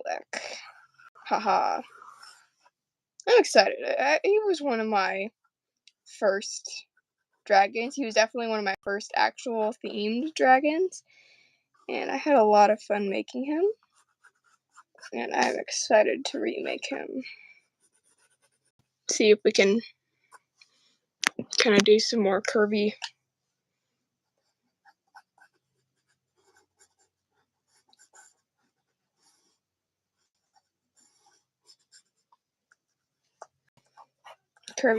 deck. Haha. I'm excited. He was one of my first dragons. He was definitely one of my first actual themed dragons. And I had a lot of fun making him. And I'm excited to remake him. See if we can kind of do some more curvy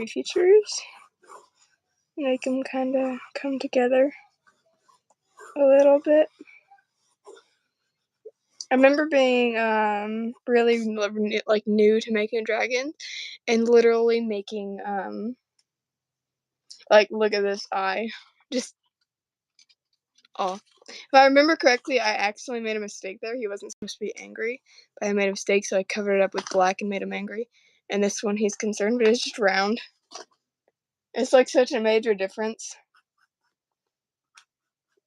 features. Make them kind of come together a little bit. I remember being really like new to making dragons, and literally making like, look at this eye, just off. If I remember correctly, I accidentally made a mistake there. He wasn't supposed to be angry, but I made a mistake, so I covered it up with black and made him angry. And this one, he's concerned, but it's just round. It's like such a major difference.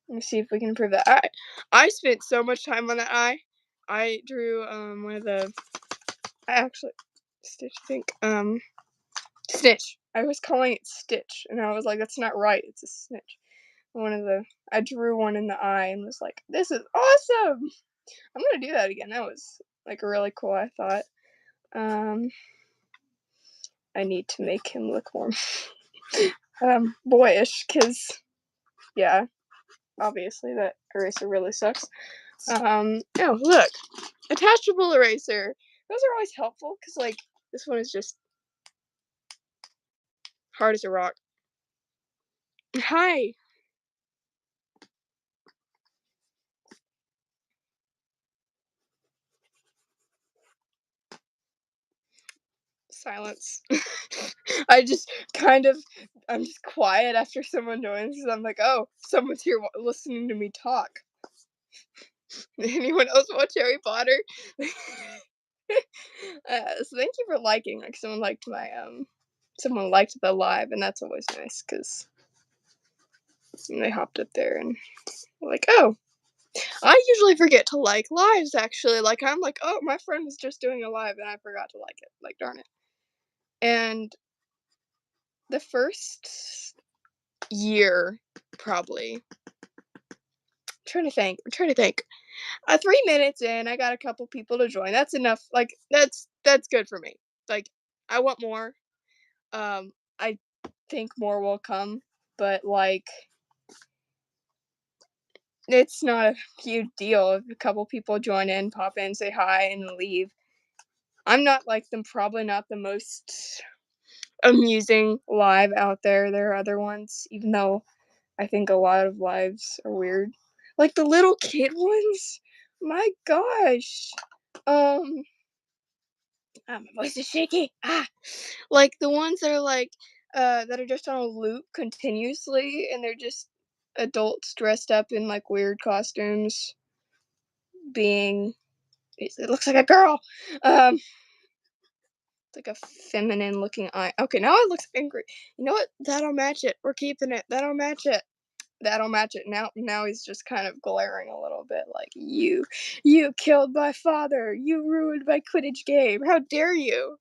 Let me see if we can improve that eye. I spent so much time on that eye. I drew one of the, Stitch, I think, Snitch. I was calling it Stitch, and I was like, that's not right, it's a snitch. I drew one in the eye and was like, this is awesome! I'm gonna do that again. That was like really cool, I thought. I need to make him look more boyish, because, yeah, obviously that eraser really sucks. Oh, look! Attachable eraser! Those are always helpful, because, like, this one is just hard as a rock. Hi! Silence. I'm just quiet after someone joins, because I'm like, oh, someone's here listening to me talk. Anyone else watch Harry Potter? So thank you for liking. Like, someone liked the live, and that's always nice, because they hopped up there and were like, oh, I usually forget to like lives, actually. Like, I'm like, oh, my friend was just doing a live, and I forgot to like it. Like, darn it. And the first year, probably, I'm trying to think. 3 minutes in, I got a couple people to join. That's enough. Like, that's good for me. Like, I want more. I think more will come, but, like, it's not a huge deal if a couple people join in, pop in, say hi, and leave. I'm not like them. Probably not the most amusing live out there. There are other ones, even though I think a lot of lives are weird. Like the little kid ones. My gosh. My voice is shaky. Like the ones that are like that are just on a loop continuously, and they're just adults dressed up in like weird costumes, it looks like a girl. It's like a feminine looking eye. Okay, now it looks angry. You know what? That'll match it. We're keeping it. That'll match it. Now he's just kind of glaring a little bit, like, you killed my father. You ruined my Quidditch game. How dare you?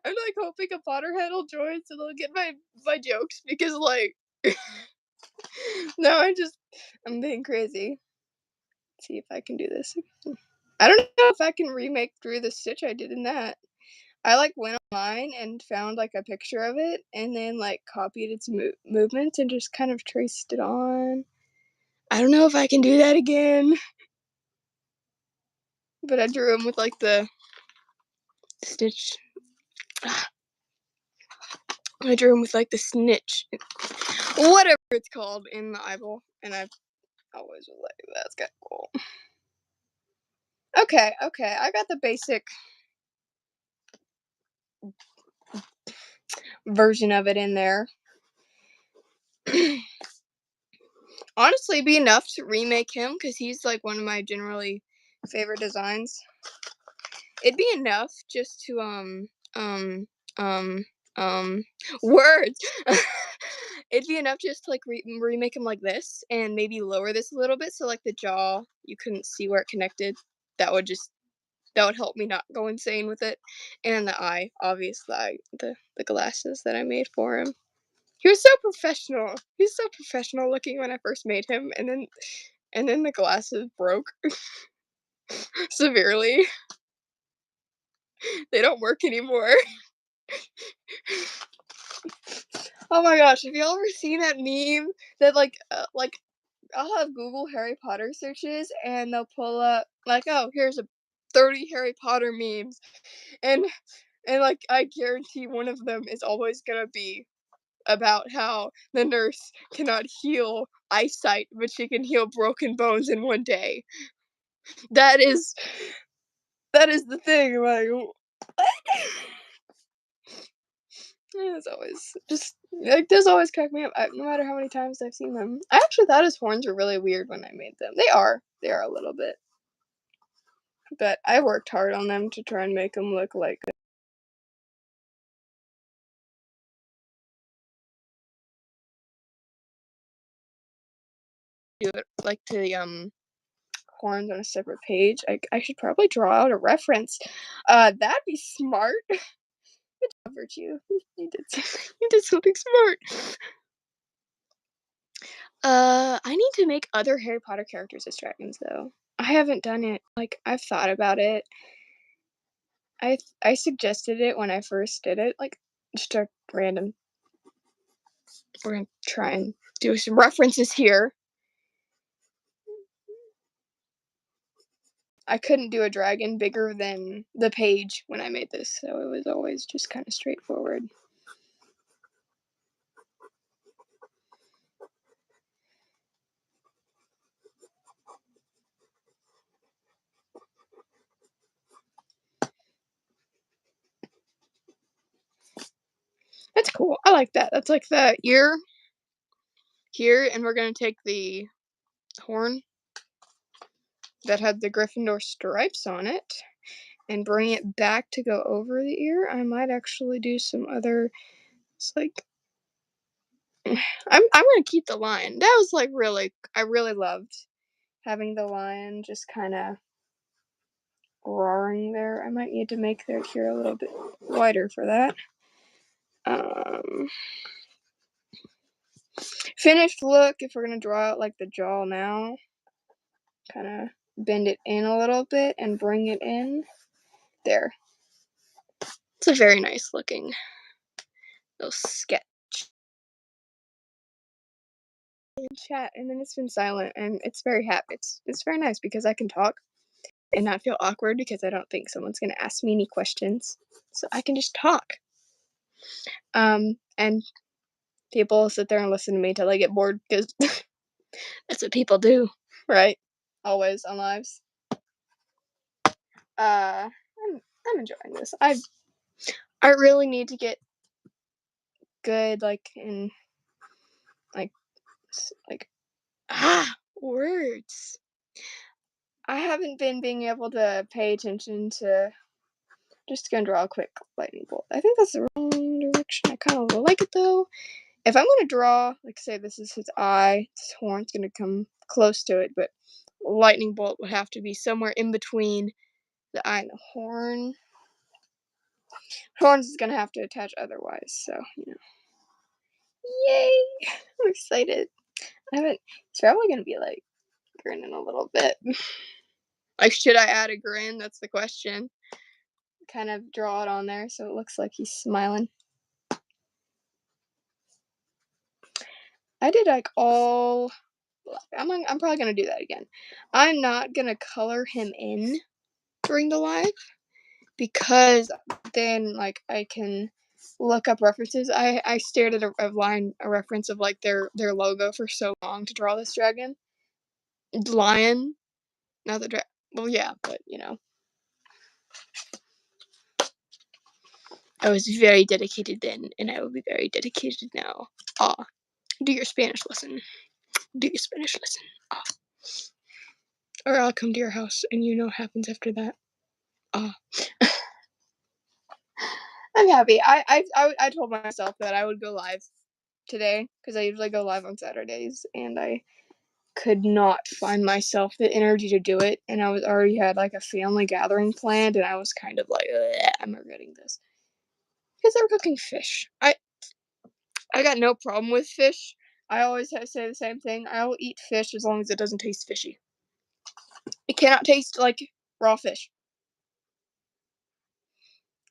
I'm like hoping a Potterhead will join so they'll get my jokes, because, like, no, I'm being crazy. Let's see if I can do this. I don't know if I can remake Drew the Stitch I did in that. I like went online and found like a picture of it, and then like copied its movements and just kind of traced it on. I don't know if I can do that again. But I drew him with like the Stitch. I drew him with like the snitch, whatever it's called, in the eyeball, and I always was like, that's kind of cool. Okay, I got the basic version of it in there. Honestly, it'd be enough to remake him, because he's like one of my generally favorite designs. It'd be enough just to words. It'd be enough just to like remake him like this, and maybe lower this a little bit, so like the jaw, you couldn't see where it connected. that would help me not go insane with it. And the eye, obviously, the glasses that I made for him. He was so professional. He was so professional looking when I first made him, and then the glasses broke severely. They don't work anymore. Oh my gosh, have y'all ever seen that meme that like I'll have Google Harry Potter searches and they'll pull up like, oh, here's 30 Harry Potter memes, and like I guarantee one of them is always gonna be about how the nurse cannot heal eyesight, but she can heal broken bones in one day. That is the thing. Like, it's always just like those always crack me up. No matter how many times I've seen them. I actually thought his horns were really weird when I made them. They are a little bit, but I worked hard on them to try and make them look like. Do it like the horns on a separate page. I should probably draw out a reference. That'd be smart. Good job, Virtue. You did something smart. I need to make other Harry Potter characters as dragons though. I haven't done it. Like I've thought about it. I suggested it when I first did it. Like just a random. We're gonna try and do some references here. I couldn't do a dragon bigger than the page when I made this, so it was always just kind of straightforward. That's cool. I like that. That's like the ear here, and we're gonna take the horn that had the Gryffindor stripes on it and bring it back to go over the ear. I might actually do some other. It's like I'm gonna keep the lion. That was like really. I really loved having the lion just kind of roaring there. I might need to make their ear a little bit wider for that. Finished look, if we're gonna draw out like the jaw now, kind of bend it in a little bit and bring it in. There. It's a very nice looking little sketch. In chat, and then it's been silent, and it's very happy. It's very nice because I can talk and not feel awkward because I don't think someone's gonna ask me any questions, so I can just talk. And people sit there and listen to me till they get bored because that's what people do, right? Always on lives. I'm enjoying this. I really need to get good in words. I haven't been being able to pay attention to. Just gonna draw a quick lightning bolt. I think that's the wrong direction. I kind of like it though. If I'm gonna draw, like say this is his eye, his horn's gonna come close to it, but lightning bolt would have to be somewhere in between the eye and the horn. Horns is gonna have to attach otherwise, so Yay! I'm excited. It's probably gonna be like grinning a little bit. Like, should I add a grin? That's the question. Kind of draw it on there so it looks like he's smiling. I did like all black. I'm probably gonna do that again. I'm not gonna color him in during the live because then like I can look up references. I stared at a reference of like their logo for so long to draw this dragon. Lion, not the dragon. Well, yeah, but I was very dedicated then, and I will be very dedicated now. Do your Spanish lesson. Do your Spanish lesson. Or I'll come to your house, and you know what happens after that. I'm happy. I told myself that I would go live today because I usually go live on Saturdays, and I could not find myself the energy to do it, and I was already had like a family gathering planned, and I was kind of like, I'm regretting this because they were cooking fish. I got no problem with fish. I always say the same thing. I will eat fish as long as it doesn't taste fishy. It cannot taste like raw fish,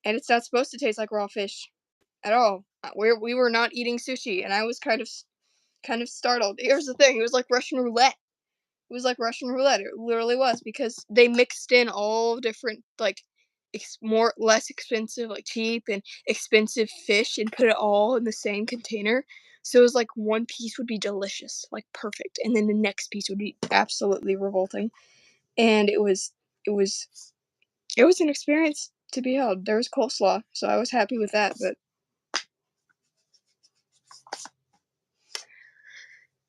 and it's not supposed to taste like raw fish at all. We were not eating sushi, and I was kind of startled. Here's the thing: it was like Russian roulette. It was like Russian roulette. It literally was, because they mixed in all different, like, less expensive, like cheap and expensive fish, and put it all in the same container. So it was like one piece would be delicious, like perfect, and then the next piece would be absolutely revolting. And it was an experience to be held. There was coleslaw, so I was happy with that, but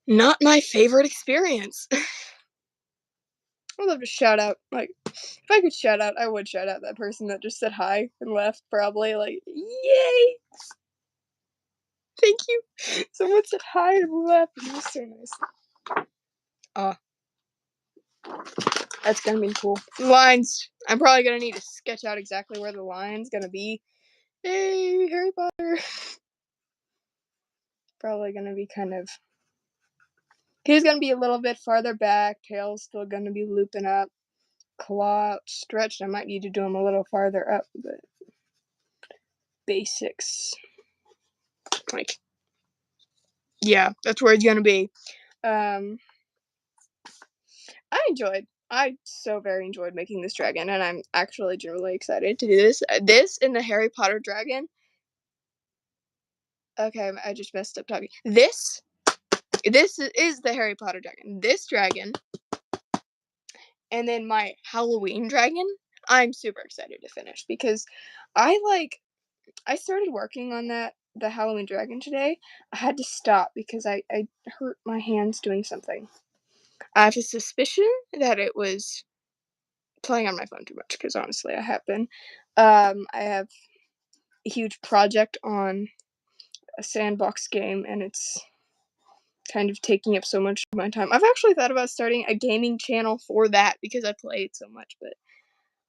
not my favorite experience. I'd love to shout out, like, if I could shout out, I would shout out that person that just said hi and left, probably, like, yay! Thank you! Someone said hi and left, it was so nice. That's gonna be cool. Lines! I'm probably gonna need to sketch out exactly where the line's gonna be. Hey, Harry Potter! Probably gonna be kind of... He's gonna be a little bit farther back, tail's still gonna be looping up. Claw outstretched, I might need to do him a little farther up, but... Basics. Like... Yeah, that's where it's gonna be. I so very enjoyed making this dragon, and I'm actually genuinely excited to do this. This and the Harry Potter dragon. Okay, I just messed up talking. This is the Harry Potter dragon. This dragon, and then my Halloween dragon, I'm super excited to finish, because I started working on the Halloween dragon today. I had to stop because I hurt my hands doing something. I have a suspicion that it was playing on my phone too much, because honestly, I have been. I have a huge project on a sandbox game, and it's kind of taking up so much of my time. I've actually thought about starting a gaming channel for that, because I play it so much, but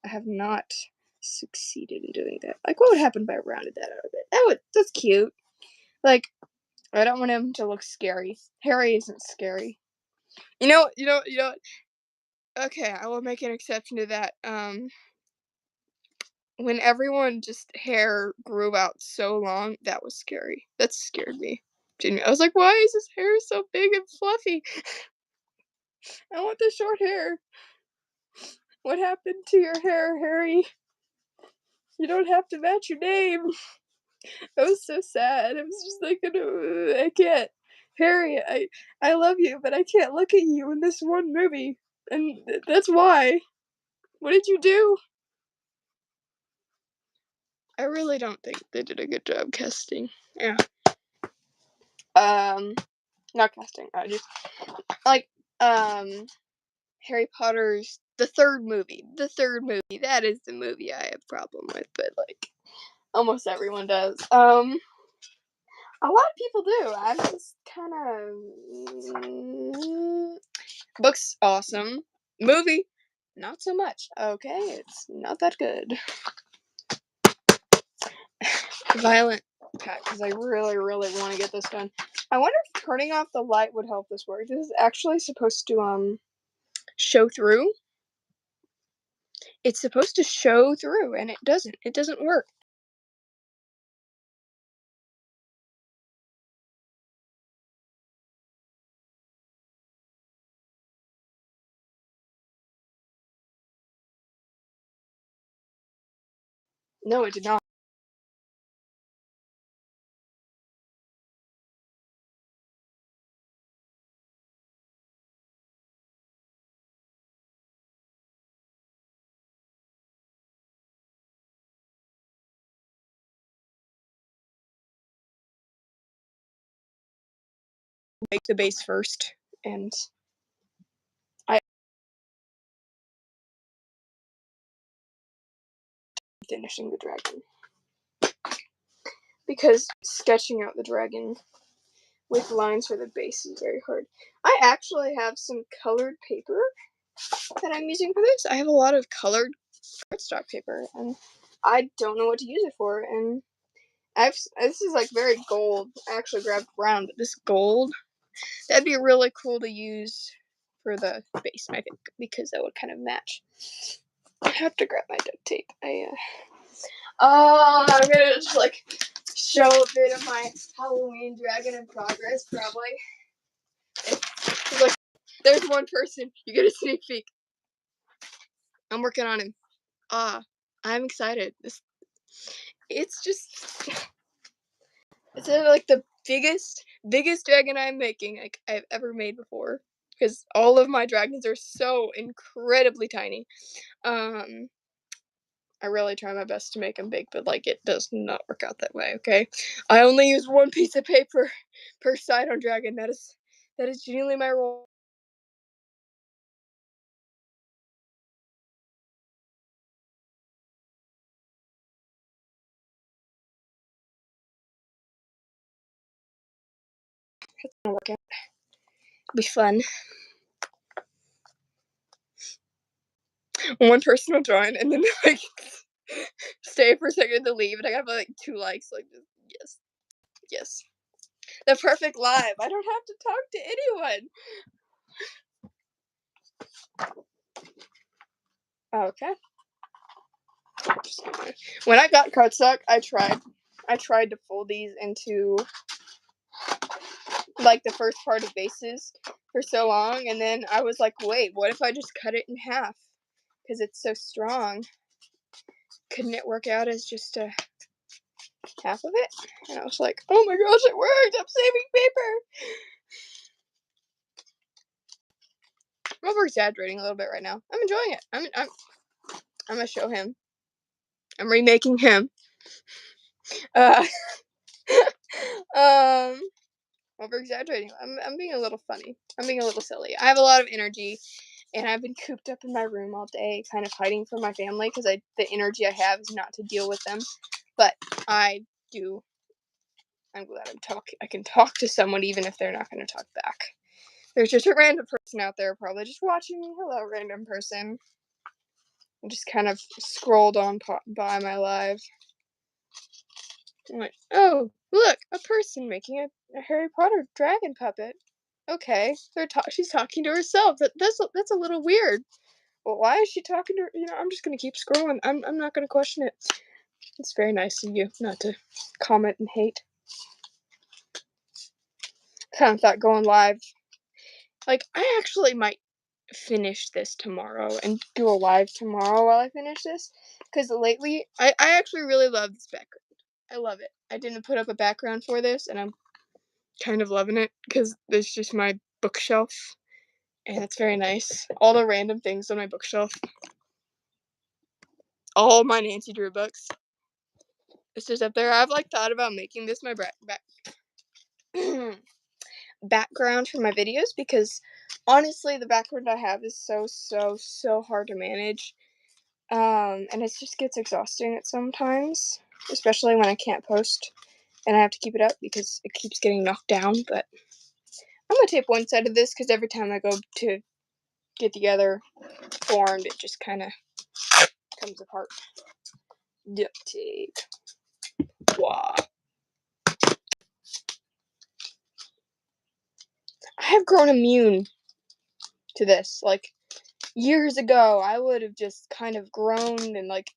I have not succeeded in doing that. Like, what would happen if I rounded that out a bit? That's cute. Like, I don't want him to look scary. Harry isn't scary. You know. Okay, I will make an exception to that. When everyone just hair grew out so long, that was scary. That scared me. I was like, why is his hair so big and fluffy? I want the short hair. What happened to your hair, Harry? You don't have to match your name. I was so sad. I was just like, I can't. Harry, I love you, but I can't look at you in this one movie. And that's why. What did you do? I really don't think they did a good job casting. Yeah. Not casting. I just like Harry Potter's the third movie. The third movie. That is the movie I have a problem with, but like almost everyone does. A lot of people do. I'm just kind of book's awesome. Movie, not so much. Okay, it's not that good. Violent pack, because I really, really want to get this done. I wonder if turning off the light would help this work. This is actually supposed to show through. It's supposed to show through, and it doesn't. It doesn't work. No, it did not. Make the base first, and I finishing the dragon, because sketching out the dragon with lines for the base is very hard. I actually have some colored paper that I'm using for this. I have a lot of colored cardstock paper, and I don't know what to use it for. And this is like very gold. I actually grabbed brown, but this gold, that'd be really cool to use for the base, I think, because that would kind of match. I have to grab my duct tape. I'm gonna just like show a bit of my Halloween dragon in progress, probably. It's like, there's one person. You get a sneak peek. I'm working on him. I'm excited. It's like the biggest dragon I'm making, like I've ever made before, because all of my dragons are so incredibly tiny. I really try my best to make them big, but like it does not work out that way. Okay, I only use one piece of paper per side on dragon. That is genuinely my rule. It's gonna work out. It'll be fun. One person will join and then like stay for a second to leave, and I have like 2 likes. Like, yes, the perfect live. I don't have to talk to anyone. Okay. When I got cardstock, I tried to fold these into like the first part of bases for so long, and then I was like, wait, what if I just cut it in half? Because it's so strong. Couldn't it work out as just a half of it? And I was like, oh my gosh, it worked! I'm saving paper! I'm over exaggerating a little bit right now. I'm enjoying it. I'm gonna show him. I'm remaking him. Over exaggerating. I'm being a little funny. I'm being a little silly. I have a lot of energy, and I've been cooped up in my room all day, kind of hiding from my family because the energy I have is not to deal with them. But I'm glad I can talk to someone even if they're not going to talk back. There's just a random person out there probably just watching me. Hello, random person. I just kind of scrolled on by my live. I'm like, oh, look, a person making a Harry Potter dragon puppet. Okay, she's talking to herself. That's a little weird. Well, why is she talking to her? I'm just gonna keep scrolling. I'm not gonna question it. It's very nice of you not to comment and hate. Kind of thought going live. Like, I actually might finish this tomorrow and do a live tomorrow while I finish this. Because lately, I actually really love this background. I love it. I didn't put up a background for this, and I'm kind of loving it because it's just my bookshelf. And it's very nice. All the random things on my bookshelf. All my Nancy Drew books. It's just up there. I've like thought about making this my background for my videos because honestly the background I have is so hard to manage. And it just gets exhausting at sometimes, especially when I can't post and I have to keep it up because it keeps getting knocked down. But I'm gonna tape one side of this because every time I go to get the other formed, it just kind of comes apart. Duct tape. Wow. I have grown immune to this. Like, years ago, I would have just kind of groaned and, like,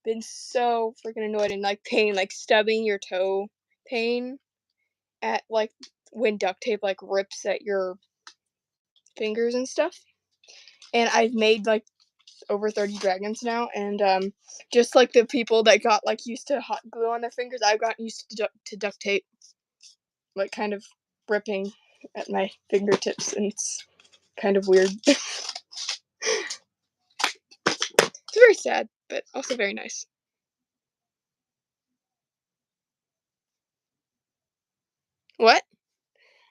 been so freaking annoyed and, like, pain, like, stubbing your toe pain at, like, when duct tape, like, rips at your fingers and stuff. And I've made, like, over 30 dragons now, and, just like the people that got, like, used to hot glue on their fingers, I've gotten used to duct tape, like, kind of ripping at my fingertips, and it's kind of weird. It's very sad, but also very nice. What?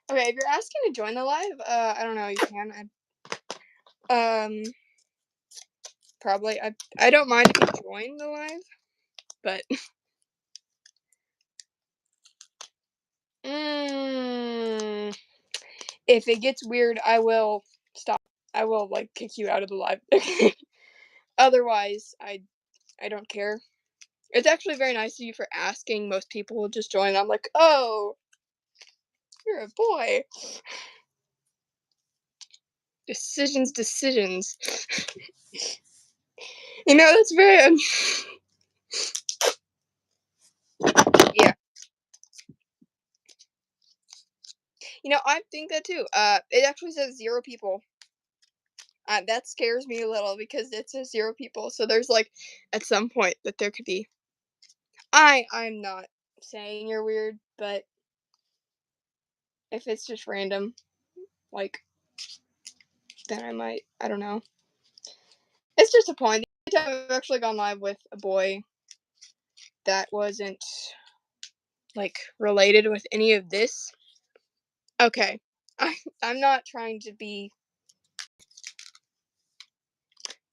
Okay, if you're asking to join the live, I don't know, you can. Probably. I don't mind if you join the live, but Mm, if it gets weird, I will stop. I will like kick you out of the live. Otherwise, I don't care. It's actually very nice of you for asking. Most people will just join. I'm like, oh, you're a boy. Decisions. You know, that's very. Yeah. You know, I think that too. It actually says 0 people. That scares me a little because it says 0 people. So there's like, at some point that there could be. I'm not saying you're weird, but if it's just random, like, then I might. I don't know. It's just a point. The only time I've actually gone live with a boy that wasn't like related with any of this. Okay, I'm not trying to be.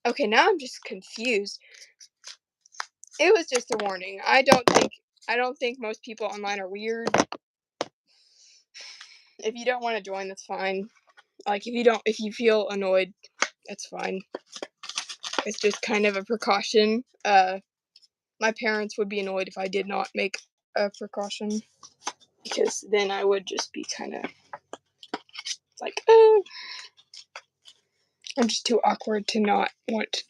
Okay, now I'm just confused. It was just a warning. I don't think most people online are weird. If you don't want to join, that's fine. Like if you feel annoyed, that's fine. It's just kind of a precaution. My parents would be annoyed if I did not make a precaution because then I would just be kind of like, I'm just too awkward to not want.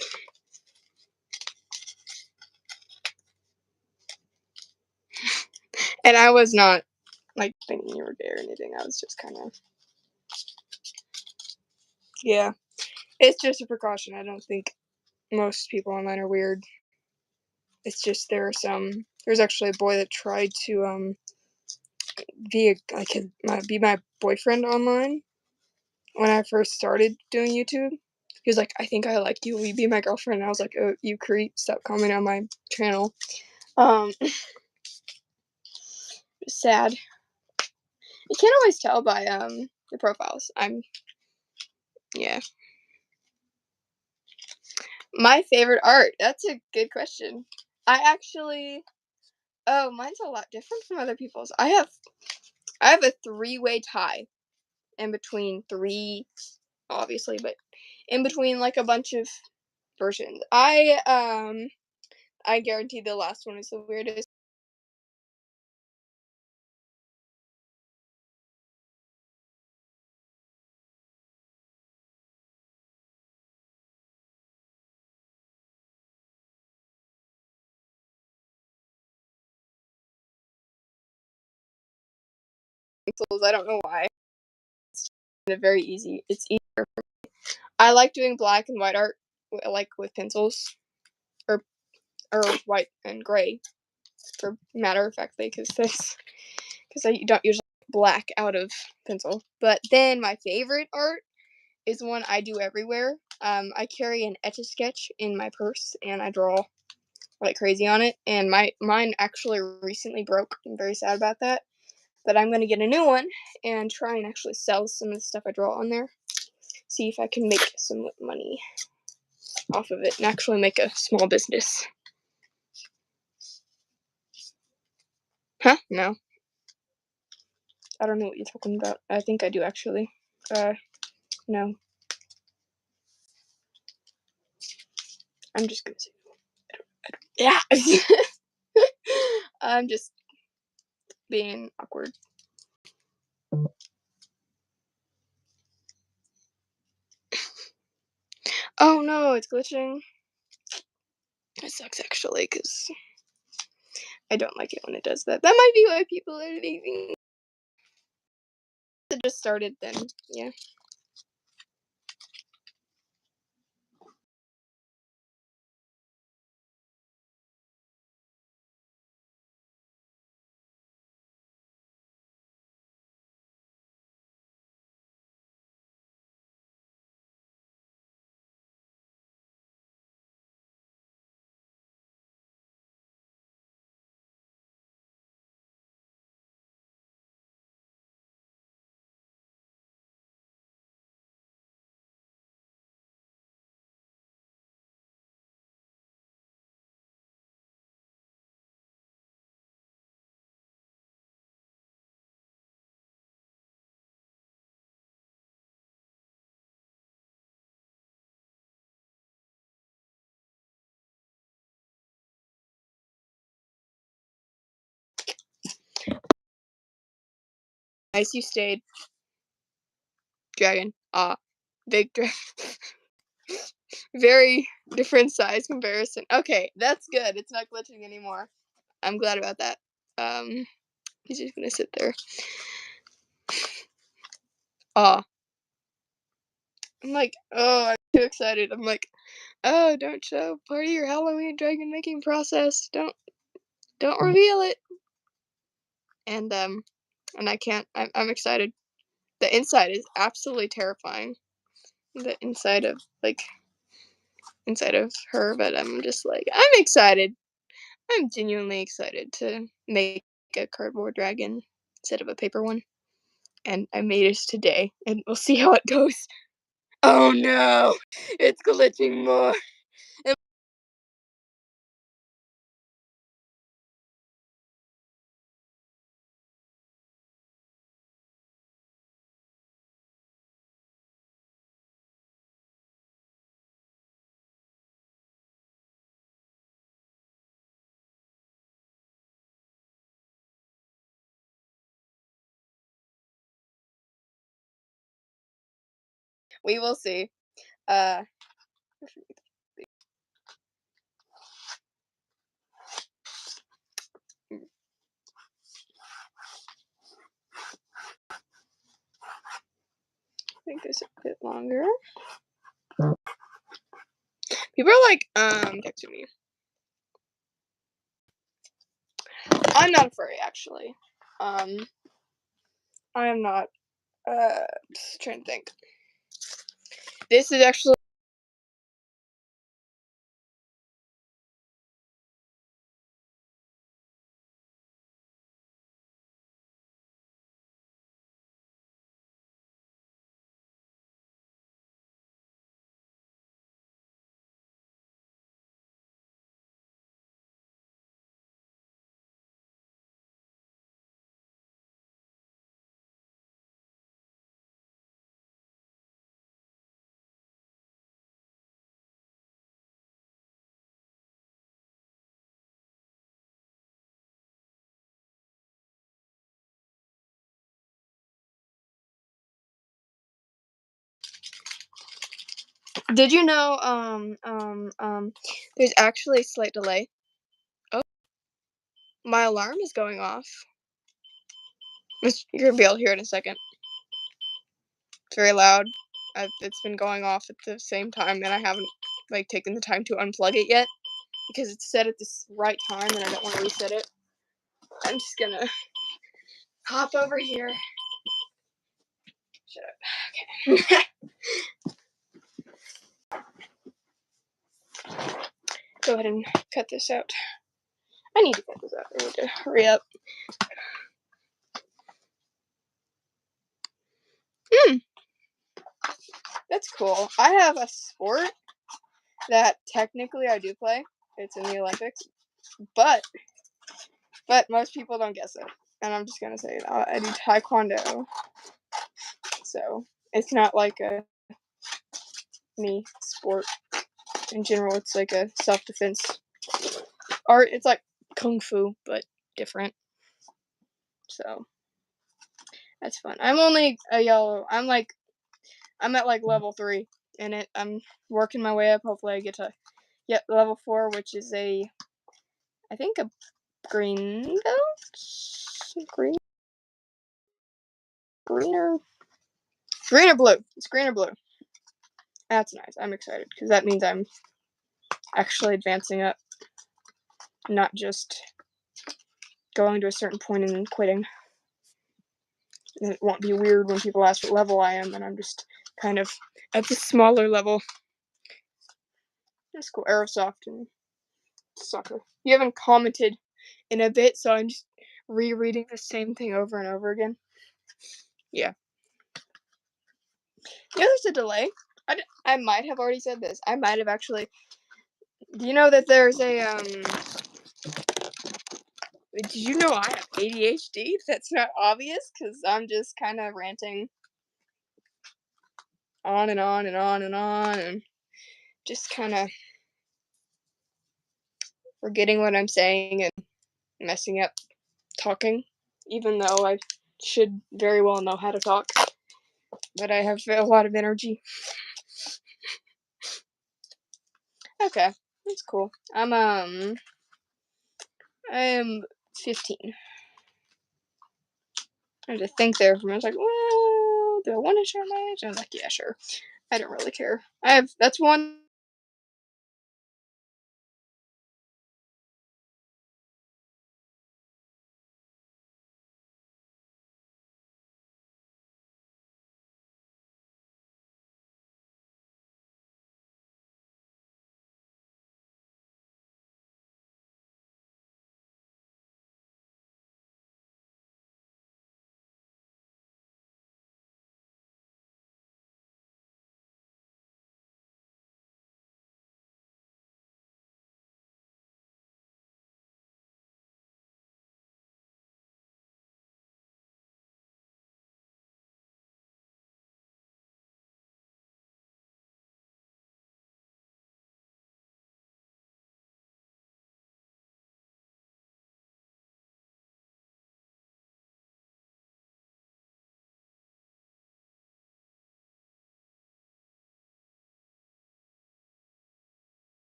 And I was not like thinking you were gay or anything. I was just kind of, yeah. It's just a precaution. I don't think most people online are weird. It's just there's actually a boy that tried to be my boyfriend online when I first started doing YouTube. He was like, I think I like you. Will you be my girlfriend? And I was like, oh, you creep. Stop commenting on my channel. Um, sad. You can't always tell by the profiles. Yeah. My favorite art. That's a good question. I actually. Oh, mine's a lot different from other people's. I have a 3-way tie in between 3, obviously, but in between like a bunch of versions. I guarantee the last one is the weirdest. I don't know why. It's very easy. It's easier. I like doing black and white art, like with pencils, or white and gray, for matter of factly, because I don't usually black out of pencil. But then my favorite art is one I do everywhere. I carry an Etch-a-Sketch in my purse and I draw like crazy on it. And mine actually recently broke. I'm very sad about that. But I'm gonna get a new one and try and actually sell some of the stuff I draw on there. See if I can make some money off of it and actually make a small business. Huh? No. I don't know what you're talking about. I think I do actually. No. I'm just gonna say. Yeah. I'm just being awkward. Oh no, it's glitching. It sucks actually, because I don't like it when it does that. That might be why people are leaving. It just started then, yeah. Nice you stayed. Dragon. Big dragon. Very different size comparison. Okay, that's good. It's not glitching anymore. I'm glad about that. He's just gonna sit there. I'm like, oh, I'm too excited. I'm like, oh, don't show part of your Halloween dragon making process. Don't reveal it. And I can't. I'm excited. The inside is absolutely terrifying. The inside of her, but I'm just like, I'm excited. I'm genuinely excited to make a cardboard dragon instead of a paper one. And I made it today, and we'll see how it goes. Oh no! It's glitching more. We will see. Make this a bit longer. People are like, texting me. I'm not a furry, actually. I am not. Just trying to think. This is actually. Did you know, there's actually a slight delay. Oh, my alarm is going off. You're gonna be able to hear it in a second. It's very loud. It's been going off at the same time, and I haven't taken the time to unplug it yet because it's set at this right time, and I don't want to reset it. I'm just gonna hop over here. Shut up. Okay. Go ahead and cut this out. I need to cut this out. I need to hurry up. That's cool. I have a sport that technically I do play. It's in the Olympics, but most people don't guess it. And I'm just gonna say it. I do taekwondo, so it's not like a me sport in general. It's like a self-defense art. It's like kung fu, but different. So that's fun. I'm only a yellow. I'm at like level 3 in it. I'm working my way up. Hopefully I get to level 4, which is I think a green belt? Green or blue. It's green or blue. That's nice. I'm excited because that means I'm actually advancing up, not just going to a certain point and then quitting. And it won't be weird when people ask what level I am, and I'm just kind of at the smaller level. That's cool. Aerosoft and soccer. You haven't commented in a bit, so I'm just rereading the same thing over and over again. Yeah. Yeah, there's a delay. I might have already said this. I might have actually. Do you know that there's a Did you know I have ADHD? That's not obvious because I'm just kind of ranting on and on and on and on and just kind of forgetting what I'm saying and messing up talking, even though I should very well know how to talk, but I have a lot of energy. Okay, that's cool. I am 15. I had to think there for a minute. I was like, well, do I want to share my age? I was like, yeah, sure. I don't really care. That's one.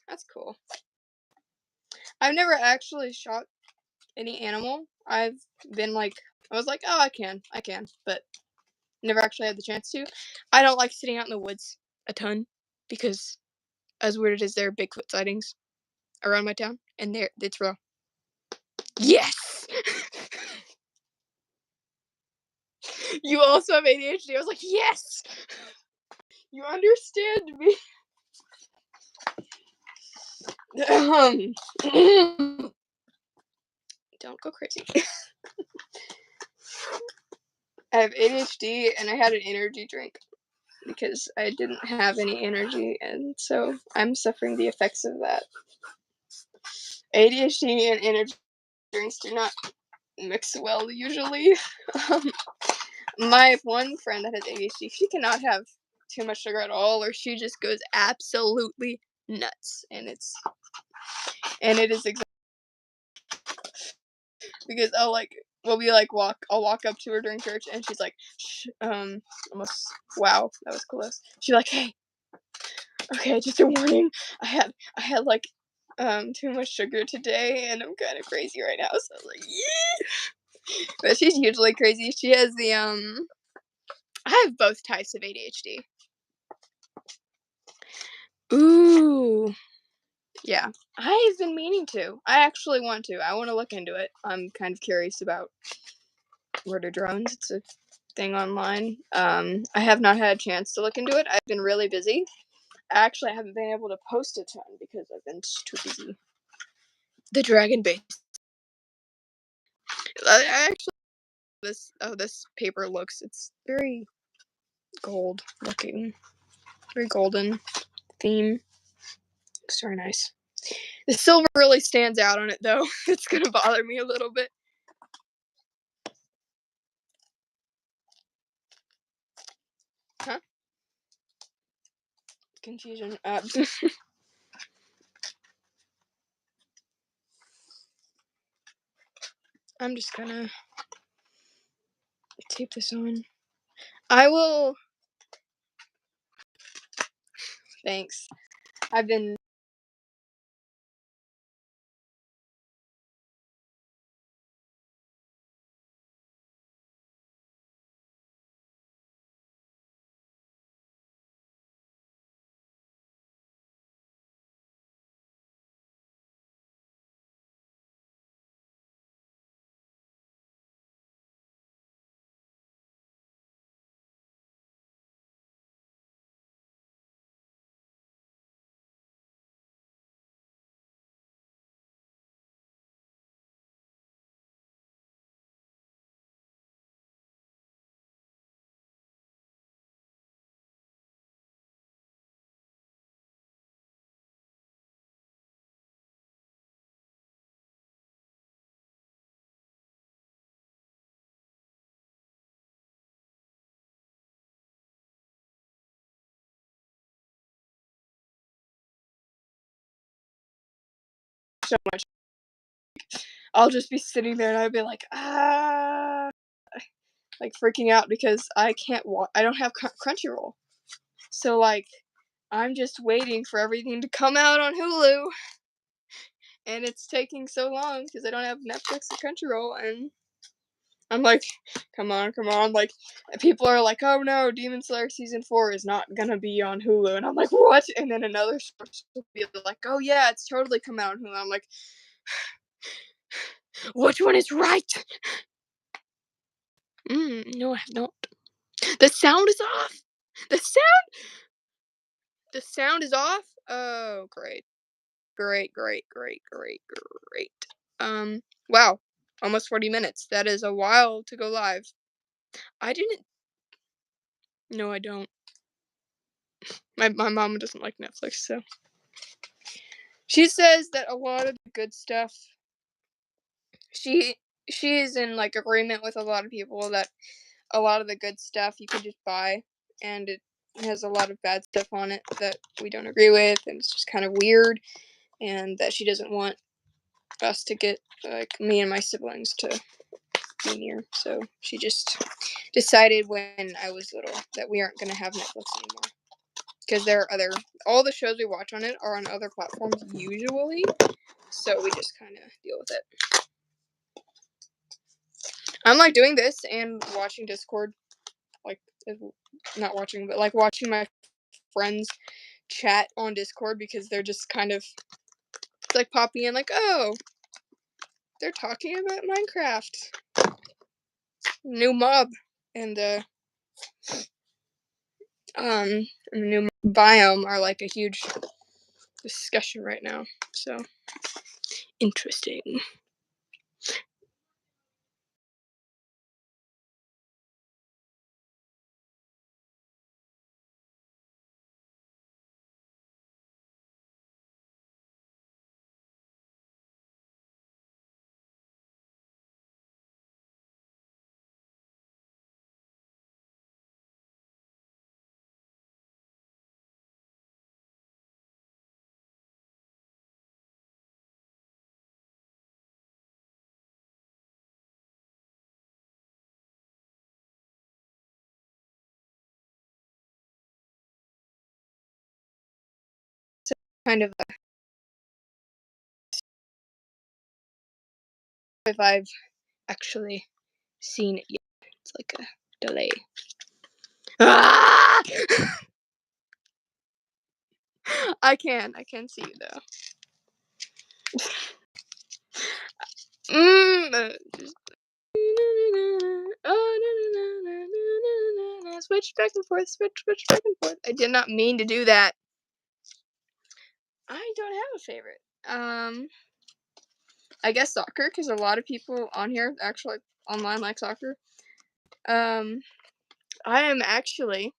That's cool. I've never actually shot any animal. I've been like, I was like, oh, I can, but never actually had the chance to. I don't like sitting out in the woods a ton because, as weird as there are Bigfoot sightings around my town, and it's real. Yes. You also have ADHD. I was like, yes. You understand me. Don't go crazy. I have ADHD and I had an energy drink because I didn't have any energy, and so I'm suffering the effects of that. ADHD and energy drinks do not mix well usually. Um, my one friend that has ADHD, she cannot have too much sugar at all, or she just goes absolutely nuts, and it is exactly because I'll walk up to her during church, and she's like, Shh, almost, wow, that was close. She's like, hey, okay, just a warning. I had like too much sugar today, and I'm kind of crazy right now. So I was like, yeah. But she's usually crazy. She has the I have both types of ADHD. Ooh, yeah. I've been meaning to. I actually want to. I want to look into it. I'm kind of curious about murder drones. It's a thing online. I have not had a chance to look into it. I've been really busy. Actually, I haven't been able to post a ton because I've been too busy. The dragon base. I actually this paper looks. It's very gold looking, very golden theme. Looks very nice. The silver really stands out on it though. It's gonna bother me a little bit. Huh? Confusion. I'm just gonna tape this on. I will. Thanks. I've been so much. I'll just be sitting there and I'll be like, like freaking out because I can't I don't have Crunchyroll. So like, I'm just waiting for everything to come out on Hulu. And it's taking so long because I don't have Netflix or Crunchyroll, and I'm like, come on. Like, people are like, oh no, Demon Slayer Season 4 is not gonna be on Hulu. And I'm like, what? And then another source will be like, oh yeah, it's totally come out on Hulu. I'm like, which one is right? No, I have not. The sound is off! The sound is off? Oh, great. Great. Wow. Almost 40 minutes. That is a while to go live. I didn't. No, I don't. My mom doesn't like Netflix, so. She says that a lot of the good stuff. She is in like agreement with a lot of people that a lot of the good stuff you can just buy, and it has a lot of bad stuff on it that we don't agree with, and it's just kind of weird, and that she doesn't want us to get, like, me and my siblings to be near. So she just decided when I was little that we aren't going to have Netflix anymore. Because there are all the shows we watch on it are on other platforms usually. So we just kind of deal with it. I'm like doing this and watching Discord. Like, not watching, but like watching my friends chat on Discord because they're just kind of like popping in like, oh, they're talking about Minecraft. New mob. And the new biome are like a huge discussion right now. So interesting. So kind of if I've actually seen it yet. It's like a delay. Ah! I can see you though. Switch back and forth, switch back and forth. I did not mean to do that. I don't have a favorite. I guess soccer, because a lot of people on here actually online like soccer. I am actually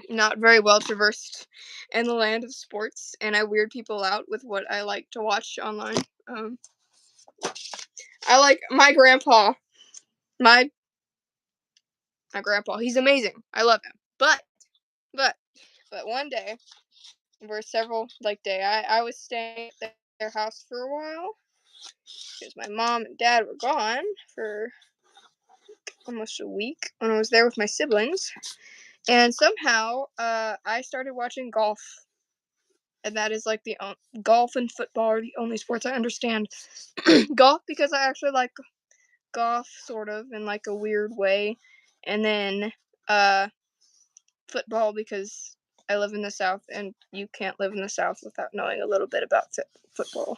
not very well traversed in the land of sports, and I weird people out with what I like to watch online. I like my grandpa. My grandpa. He's amazing. I love him. But one day, I was staying at their house for a while because my mom and dad were gone for almost a week when I was there with my siblings, and somehow I started watching golf, and that is like golf and football are the only sports I understand. Golf because I actually like golf sort of in like a weird way, and then football because I live in the South, and you can't live in the South without knowing a little bit about football.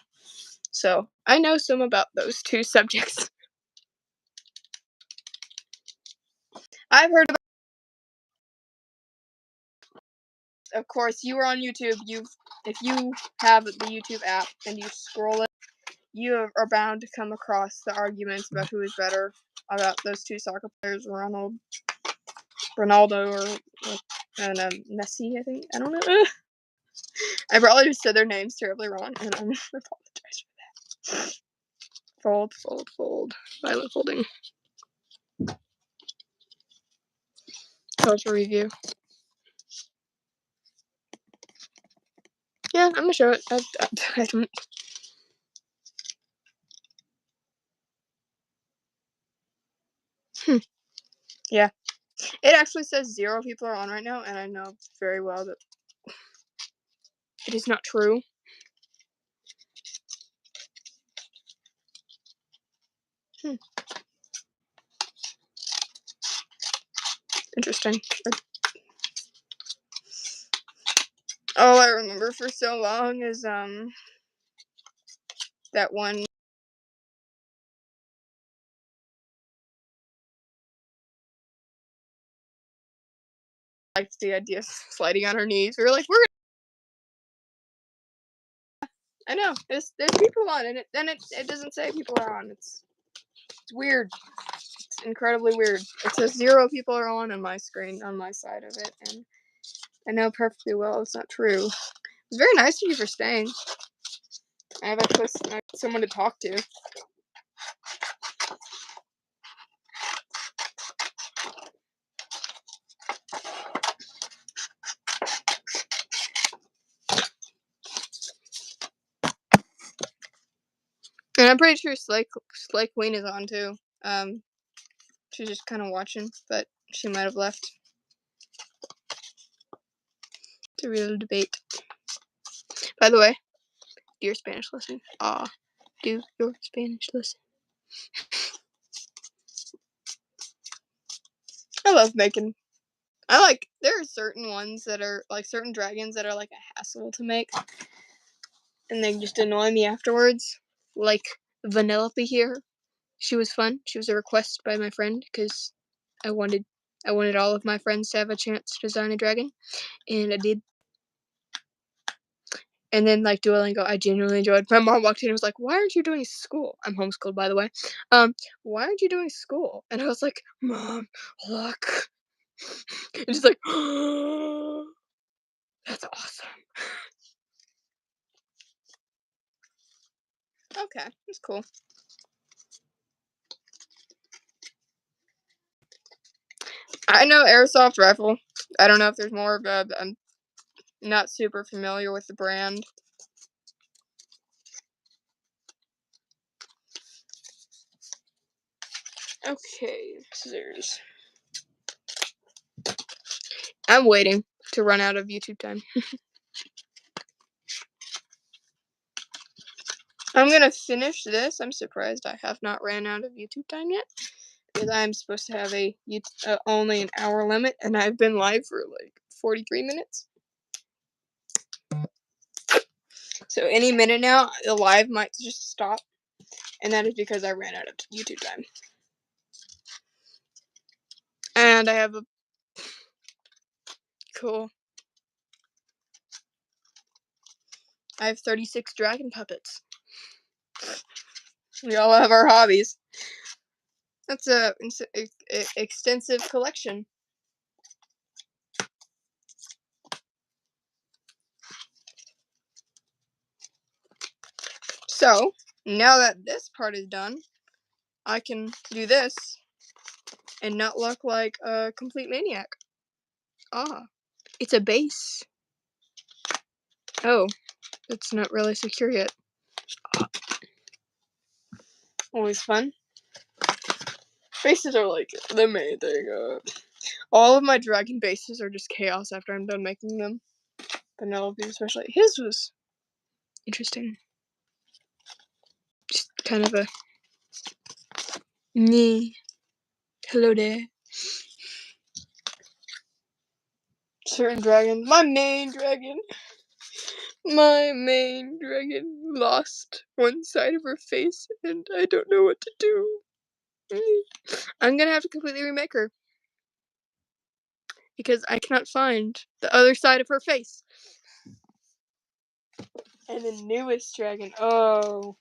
So I know some about those two subjects. I've heard about. Of course, you are on YouTube. If you have the YouTube app and you scroll it, you are bound to come across the arguments about who is better about those two soccer players, Ronaldo, and Messi. I think, I don't know. I probably just said their names terribly wrong, and I apologize for that. Fold. Violet folding. Culture review. Yeah, I'm gonna show it. Yeah. It actually says 0 people are on right now, and I know very well that it is not true. Interesting. All I remember for so long is that one liked the idea of sliding on her knees. We were like, I know, there's people on, and it doesn't say people are on. It's weird. It's incredibly weird. It says 0 people are on my screen, on my side of it, and I know perfectly well it's not true. It's very nice of you for staying. I have actually someone to talk to. And I'm pretty sure Slay Queen is on too. She's just kind of watching, but she might have left. It's a real debate. By the way, do your Spanish lesson. Do your Spanish lesson. I love making. There are certain ones that are, like, certain dragons that are, like, a hassle to make. And they just annoy me afterwards. Like, Vanellope here. She was fun. She was a request by my friend, because I wanted all of my friends to have a chance to design a dragon. And I did. And then, like, Duolingo, I genuinely enjoyed. My mom walked in and was like, why aren't you doing school? I'm homeschooled, by the way. Why aren't you doing school? And I was like, Mom, look. And she's like, oh, that's awesome. Okay, that's cool. I know airsoft rifle. I don't know if there's more, but I'm not super familiar with the brand. Okay, scissors. I'm waiting to run out of YouTube time. I'm gonna finish this. I'm surprised I have not ran out of YouTube time yet, because I'm supposed to have only an hour limit, and I've been live for like 43 minutes. So any minute now, the live might just stop, and that is because I ran out of YouTube time. And I have a cool. I have 36 dragon puppets. We all have our hobbies. That's a extensive collection. So, now that this part is done, I can do this and not look like a complete maniac. It's a base. Oh, it's not really secure yet. Always fun. Bases are like the main thing. All of my dragon bases are just chaos after I'm done making them. Penelope especially. His was interesting. Just kind of a me. Hello there. Certain dragon. My main dragon lost one side of her face, and I don't know what to do. I'm gonna have to completely remake her, because I cannot find the other side of her face. And the newest dragon. Oh.